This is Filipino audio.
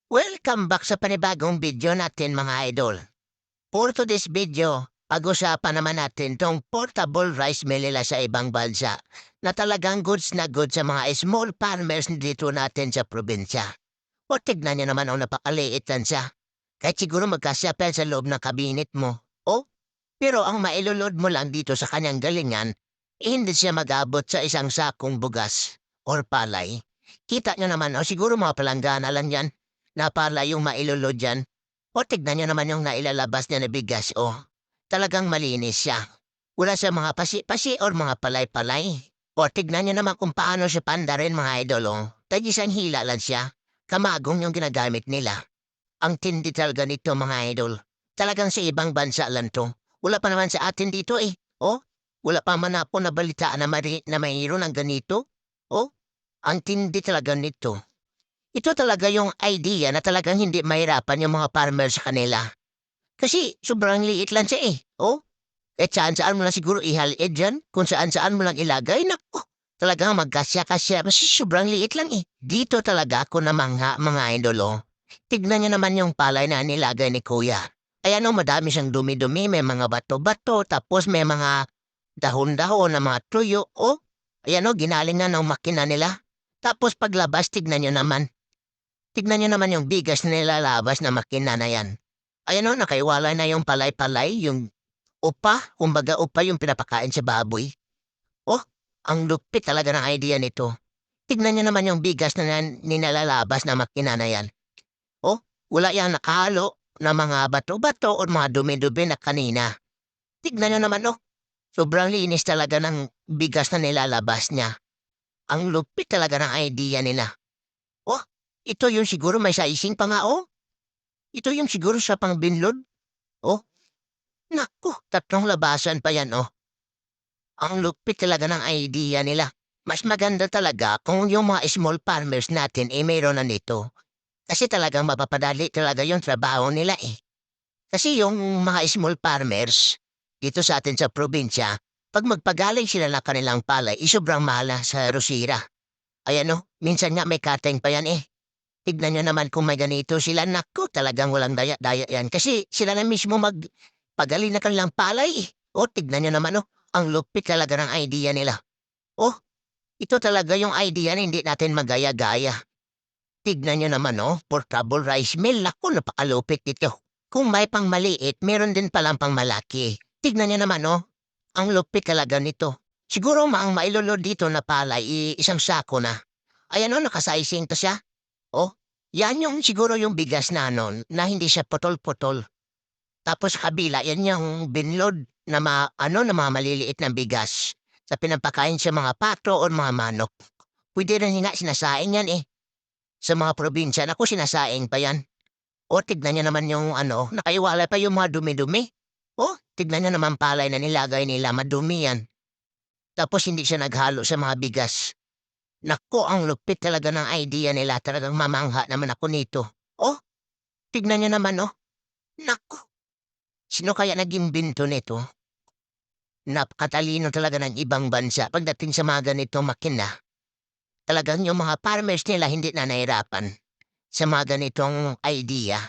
Welcome back sa panibagong video natin mga idol. For today's video, pag-usapan naman natin tong portable rice mill nila sa ibang bansa na talagang goods na goods sa mga small farmers dito natin sa probinsya. O tignan niyo naman ang napakaliit lang siya. Kahit siguro magkasya pa yan sa loob ng kabinet mo. O, pero ang mailulod mo lang dito sa kanyang galingan, hindi siya mag-abot sa isang sakong bugas or palay. Kita niyo naman, o siguro mga palanggana lang yan na palay yung mailulod yan. O tignan niyo naman yung nailalabas niya na bigas, o. Talagang malinis siya. Wala sa mga pasi-pasi or mga palay-palay. O tignan niyo naman kung paano siya pandarin mga idol, o. Tag-isang hila lang siya. Kamagong yung ginagamit nila. Ang tindi talaga nito mga idol. Talagang sa ibang bansa lang to. Wala pa naman sa atin dito eh. Oh, wala pa man ako nabalitaan na mayroon ng ganito. Oh, ang tindi talaga nito. Ito talaga yung idea na talagang hindi mahirapan yung mga farmer sa kanila. Kasi sobrang liit lang siya eh. Oh, eh saan-saan mo lang siguro ihaliid dyan. Kung saan-saan mo lang ilagay. Naku, talagang magkasya-kasya. Kasi sobrang liit lang eh. Dito talaga ako namangha mga idol oh. Tignan niyo naman yung palay na nilagay ni kuya. Ay ano, madami siyang dumi-dumi, may mga bato-bato, tapos may mga dahon-dahon na mga tuyo. Oh, ayan o, ginaling na ng makina nila. Tapos paglabas, tignan niyo naman. Tignan niyo naman yung bigas na nilalabas na makina na yan. Ayan o, nakaiwala na yung palay-palay, yung upa, kumbaga upa yung pinapakain sa baboy. Oh, ang lupit talaga ng idea nito. Tignan niyo naman yung bigas na nilalabas na makina na yan. Oh, wala yang nakahalo na mga bato-bato o mga dumi-dumi na kanina. Tignan niyo naman oh, sobrang linis talaga ng bigas na nilalabas niya. Ang lupit talaga ng idea nila. Oh, ito yung siguro may sizing pa nga oh. Ito yung siguro sa pangbinlod. Oh, naku, tatlong labasan pa yan oh. Ang lupit talaga ng idea nila. Mas maganda talaga kung yung mga small farmers natin ay mayroon na nito. Kasi talagang mapapadali talaga yung trabaho nila eh. Kasi yung mga small farmers, dito sa atin sa probinsya, pag magpagaling sila ng kanilang palay, sobrang mahal na sa Rosira. Ayan o, minsan nga may cutting pa yan eh. Tignan nyo naman kung may ganito sila, naku, talagang walang daya-daya yan. Kasi sila na mismo magpagaling na kanilang palay eh. O, tignan nyo naman o, ang lupit talaga ng idea nila. O, ito talaga yung idea na hindi natin magaya-gaya. Tignan nyo naman oh, portable rice mill. Naku, napakalupit ito. Kung may pang maliit, meron din palang pang malaki. Tignan nyo naman oh, ang lupit talaga nito. Siguro ang mailulod dito na palay, isang sako na. Ayan oh, nakasizing to siya. Oh, yan yung siguro yung bigas na nun, na hindi siya putol-putol. Tapos kabila, yan yung binlod na na mga maliliit na bigas sa pinapakain sa mga pato o mga manok. Pwede rin nga sinasaing yan eh. Sa mga probinsya, naku sinasaing pa yan. O tignan niyo naman yung nakaiwala pa yung mga dumi-dumi. O tignan niyo naman palay na nilagay nila, madumi yan. Tapos hindi siya naghalo sa mga bigas. Naku, ang lupit talaga ng idea nila. Talagang mamangha naman ako nito. O, tignan niyo naman Naku, sino kaya naging binto nito? Napakatalino talaga ng ibang bansa pagdating sa mga ganitong makina. Talagang yung mga farmers nila hindi na nahirapan sa mga ganitong idea.